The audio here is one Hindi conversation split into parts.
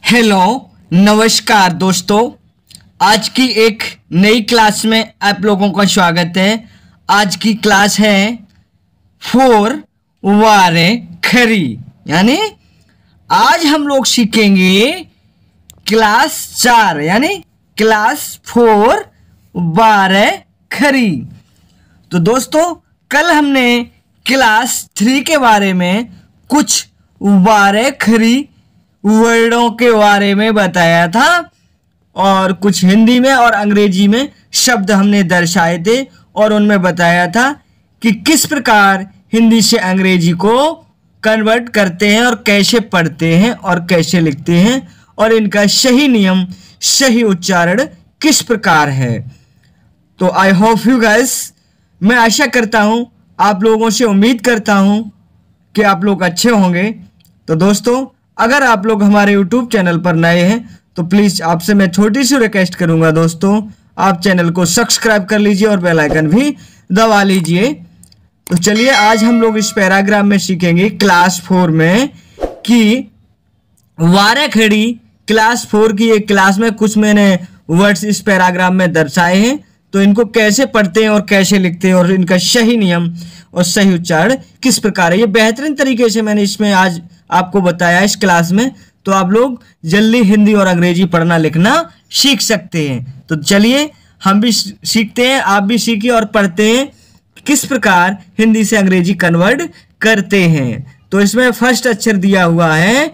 हेलो नमस्कार दोस्तों, आज की एक नई क्लास में आप लोगों का स्वागत है। आज की क्लास है 4 वारे खरी, यानी आज हम लोग सीखेंगे क्लास 4 यानी क्लास 4 वारे खरी। तो दोस्तों, कल हमने क्लास 3 के बारे में कुछ वारे खरी वर्डों के बारे में बताया था और कुछ हिंदी में और अंग्रेजी में शब्द हमने दर्शाए थे और उनमें बताया था कि किस प्रकार हिंदी से अंग्रेजी को कन्वर्ट करते हैं और कैसे पढ़ते हैं और कैसे लिखते हैं और इनका सही नियम, सही उच्चारण किस प्रकार है। तो आई होप यू गाइस, मैं आशा करता हूं, आप लोगों से उम्मीद करता हूं कि आप लोग अच्छे होंगे। तो दोस्तों, अगर आप लोग हमारे YouTube चैनल पर नए हैं तो प्लीज़ आपसे मैं छोटी सी रिक्वेस्ट करूंगा दोस्तों, आप चैनल को सब्सक्राइब कर लीजिए और बेल आइकन भी दबा लीजिए। तो चलिए, आज हम लोग इस पैराग्राफ में सीखेंगे क्लास 4 में कि वारे खड़ी क्लास 4 की एक क्लास में कुछ मैंने वर्ड्स इस पैराग्राफ में दर्शाए हैं, तो इनको कैसे पढ़ते हैं और कैसे लिखते हैं और इनका सही नियम और सही उच्चारण किस प्रकार है, ये बेहतरीन तरीके से मैंने इसमें आज आपको बताया इस क्लास में। तो आप लोग जल्दी हिंदी और अंग्रेजी पढ़ना लिखना सीख सकते हैं। तो चलिए, हम भी सीखते हैं, आप भी सीखिए और पढ़ते हैं किस प्रकार हिंदी से अंग्रेजी कन्वर्ट करते हैं। तो इसमें फर्स्ट अक्षर दिया हुआ है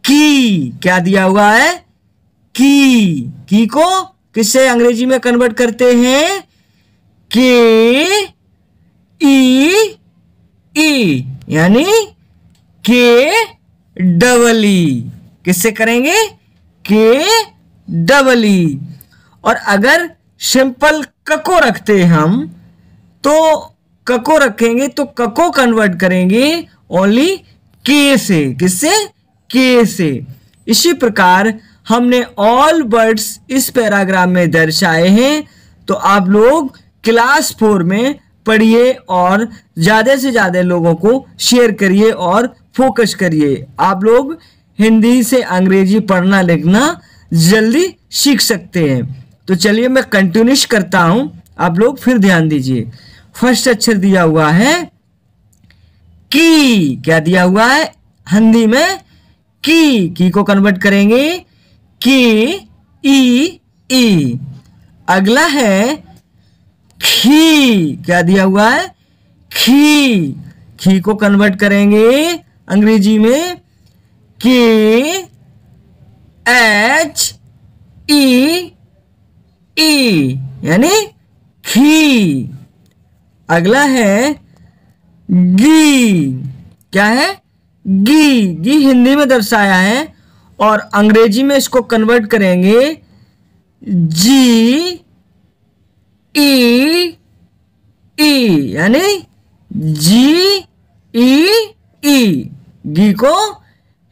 की। क्या दिया हुआ है? की को किससे अंग्रेजी में कन्वर्ट करते हैं? के ई यानी के डबल ई। किससे करेंगे? के डबल ई। और अगर सिंपल कको रखते हम तो कको रखेंगे तो कको कन्वर्ट करेंगे ओनली के से। किससे? के से। इसी प्रकार हमने ऑल वर्ड्स इस पैराग्राफ में दर्शाए हैं। तो आप लोग क्लास 4 में पढ़िए और ज़्यादा से ज़्यादा लोगों को शेयर करिए और फोकस करिए। आप लोग हिंदी से अंग्रेजी पढ़ना लिखना जल्दी सीख सकते हैं। तो चलिए, मैं कंटिन्यूस करता हूं, आप लोग फिर ध्यान दीजिए। फर्स्ट अक्षर दिया हुआ है की। क्या दिया हुआ है हिंदी में? की को कन्वर्ट करेंगे के ई। अगला है खी। क्या दिया हुआ है? खी को कन्वर्ट करेंगे अंग्रेजी में के एच ई यानी खी। अगला है गी। क्या है? गी हिंदी में दर्शाया है और अंग्रेजी में इसको कन्वर्ट करेंगे जी ई यानी जी ई। गी को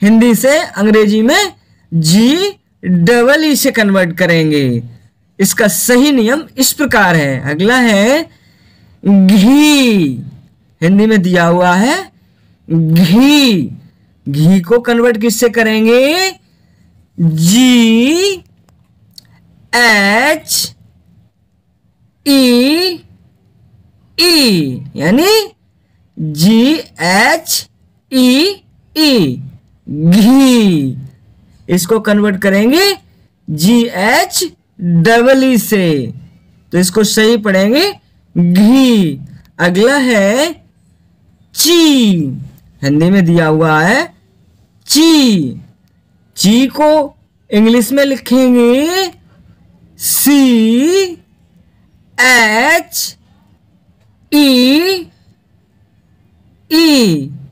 हिंदी से अंग्रेजी में जी डबल ई से कन्वर्ट करेंगे। इसका सही नियम इस प्रकार है। अगला है घी। हिंदी में दिया हुआ है घी को कन्वर्ट किससे करेंगे? जी एच ई यानी जी एच ई घी। इसको कन्वर्ट करेंगे जी एच डबल ई से, तो इसको सही पढ़ेंगे घी। अगला है ची। हिंदी में दिया हुआ है ची को इंग्लिश में लिखेंगे सी एच ई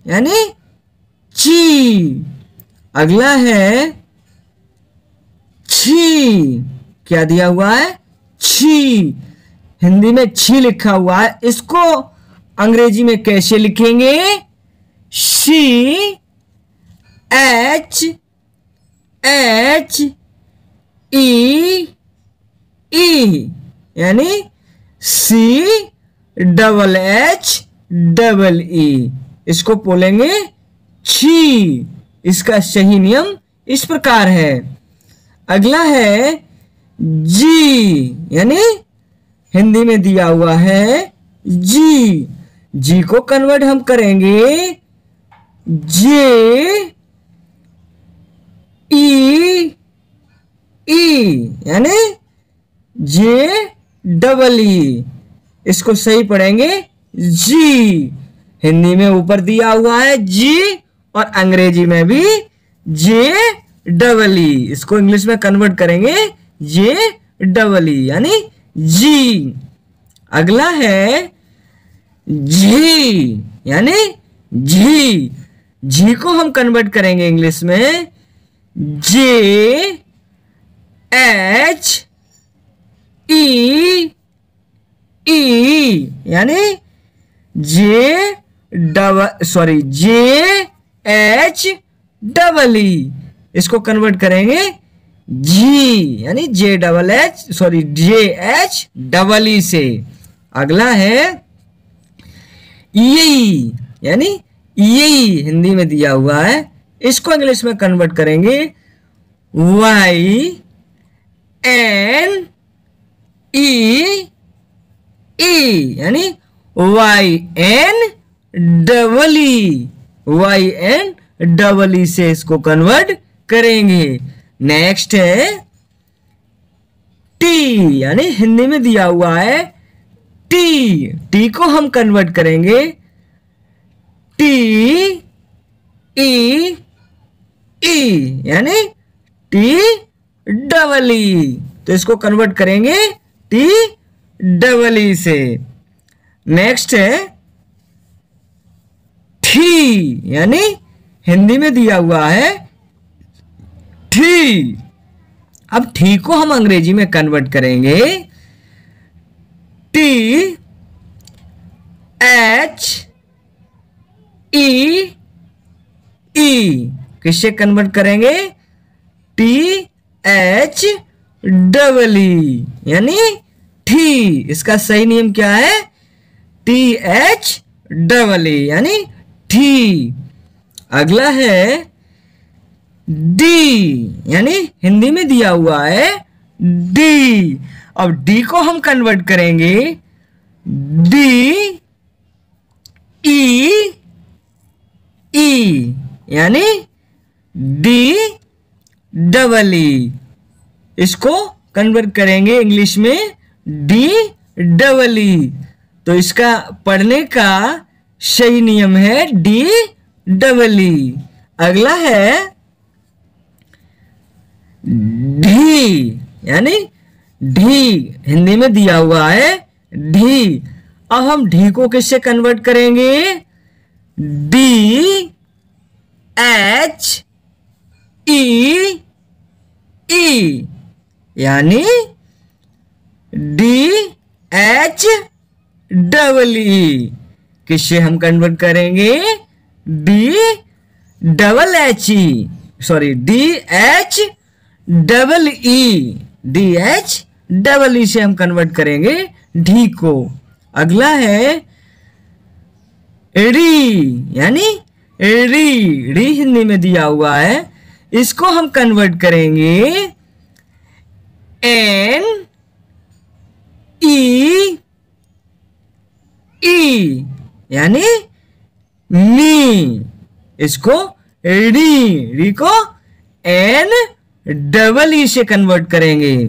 यानी ची। अगला है छी। क्या दिया हुआ है? छी। हिंदी में छी लिखा हुआ है, इसको अंग्रेजी में कैसे लिखेंगे? शी एच ई यानी C double H double E. इसको बोलेंगे छी। इसका सही नियम इस प्रकार है। अगला है जी, यानी हिंदी में दिया हुआ है जी। जी को कन्वर्ट हम करेंगे जे ई, यानी जे डबल ई। इसको सही पढ़ेंगे जी। हिंदी में ऊपर दिया हुआ है जी और अंग्रेजी में भी जे डबल ई। इसको इंग्लिश में कन्वर्ट करेंगे जे डबल ई, यानी जी। अगला है जी, यानी जी। जी को हम कन्वर्ट करेंगे इंग्लिश में जे एच ई, यानी जे एच डबल ई। इसको कन्वर्ट करेंगे जी, यानी जे एच डबल ई से। अगला है यही, यानी यही हिंदी में दिया हुआ है। इसको इंग्लिश में कन्वर्ट करेंगे वाई एन ई, यानी वाई एन डबल ई से इसको कन्वर्ट करेंगे। नेक्स्ट है टी, यानी हिंदी में दिया हुआ है टी को हम कन्वर्ट करेंगे टी ई, यानी टी डबल ई। तो इसको कन्वर्ट करेंगे टी डबल ई से। नेक्स्ट है ठी, यानी हिंदी में दिया हुआ है ठी। अब ठी को हम अंग्रेजी में कन्वर्ट करेंगे टी एच ई, किससे कन्वर्ट करेंगे टी एच डबल ई, यानी ठी। इसका सही नियम क्या है टी एच डबल ई, यानी ठी। अगला है डी, यानी हिंदी में दिया हुआ है डी। अब डी को हम कन्वर्ट करेंगे डी ई, यानी डी डबल ई। इसको कन्वर्ट करेंगे इंग्लिश में डी डबल ई। तो इसका पढ़ने का सही नियम है डी डबल ई। अगला है ढी, यानी ढी हिंदी में दिया हुआ है ढी। अब हम ढी को किससे कन्वर्ट करेंगे डी एच ई, यानी डी एच डबल ई। किससे हम कन्वर्ट करेंगे D double H E, D H double ई, से हम कन्वर्ट करेंगे डी को। अगला है री, यानी री हिंदी में दिया हुआ है। इसको हम कन्वर्ट करेंगे एन ई, यानी नी। इसको री को एन डबल ई से कन्वर्ट करेंगे।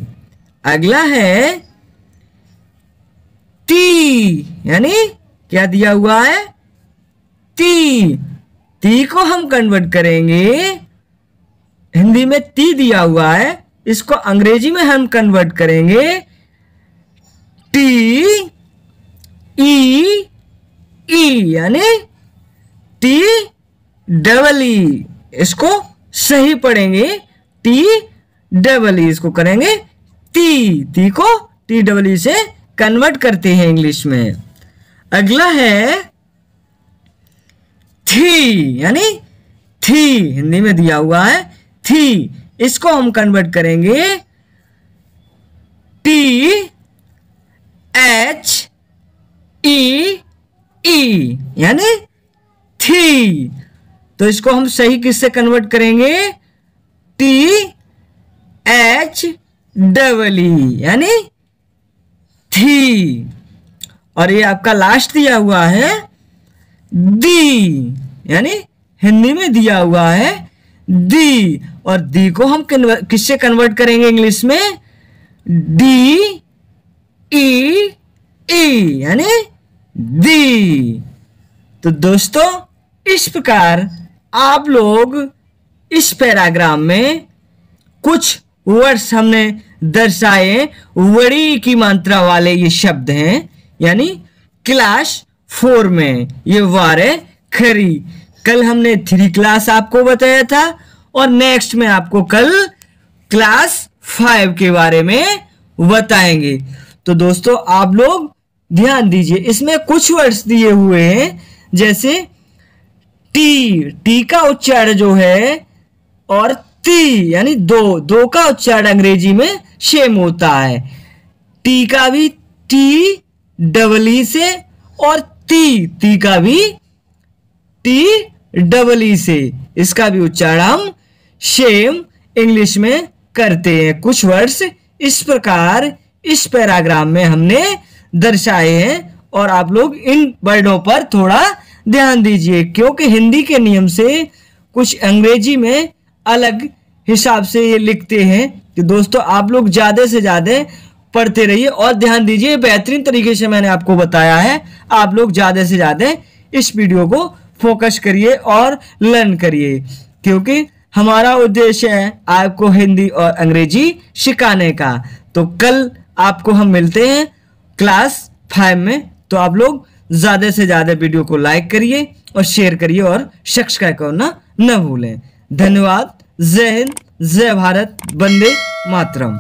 अगला है टी, यानी क्या दिया हुआ है ती को हम कन्वर्ट करेंगे हिंदी में ती दिया हुआ है। इसको अंग्रेजी में हम कन्वर्ट करेंगे टी ई, यानी टी डबल ई। इसको सही पढ़ेंगे टी डबल ई। इसको करेंगे ती को टी डबल ई से कन्वर्ट करते हैं इंग्लिश में। अगला है थी, यानी थी हिंदी में दिया हुआ है थी। इसको हम कन्वर्ट करेंगे टी एच ई, यानी थी। तो इसको हम सही किससे कन्वर्ट करेंगे THEE यानी थी। और ये आपका लास्ट दिया हुआ है दी, यानी हिंदी में दिया हुआ है दी। और दी को हम किससे कन्वर्ट करेंगे इंग्लिश में? DEE यानी दी। तो दोस्तों इस प्रकार आप लोग इस पैराग्राफ में कुछ वर्ड्स हमने दर्शाए, वड़ी की मात्रा वाले ये शब्द हैं, यानी क्लास 4 में ये वारे खरी। कल हमने 3 क्लास आपको बताया था और नेक्स्ट में आपको कल क्लास 5 के बारे में बताएंगे। तो दोस्तों आप लोग ध्यान दीजिए, इसमें कुछ वर्ड्स दिए हुए हैं, जैसे टी का उच्चारण जो है और ती यानी दो का उच्चारण अंग्रेजी में सेम होता है। टी का भी TEE से और ती का भी TEE से, इसका भी उच्चारण हम सेम इंग्लिश में करते हैं। कुछ वर्ड्स इस प्रकार इस पैराग्राफ में हमने दर्शाए हैं और आप लोग इन वर्डों पर थोड़ा ध्यान दीजिए, क्योंकि हिंदी के नियम से कुछ अंग्रेजी में अलग हिसाब से ये लिखते हैं। कि दोस्तों आप लोग ज्यादा से ज्यादा पढ़ते रहिए और ध्यान दीजिए, बेहतरीन तरीके से मैंने आपको बताया है। आप लोग ज्यादा से ज्यादा इस वीडियो को फोकस करिए और लर्न करिए, क्योंकि हमारा उद्देश्य है आपको हिंदी और अंग्रेजी सिखाने का। तो कल आपको हम मिलते हैं क्लास 5 में। तो आप लोग ज्यादा से ज्यादा वीडियो को लाइक करिए और शेयर करिए और सब्सक्राइब करना न भूलें। धन्यवाद। जय हिंद, जय भारत, वंदे मातरम।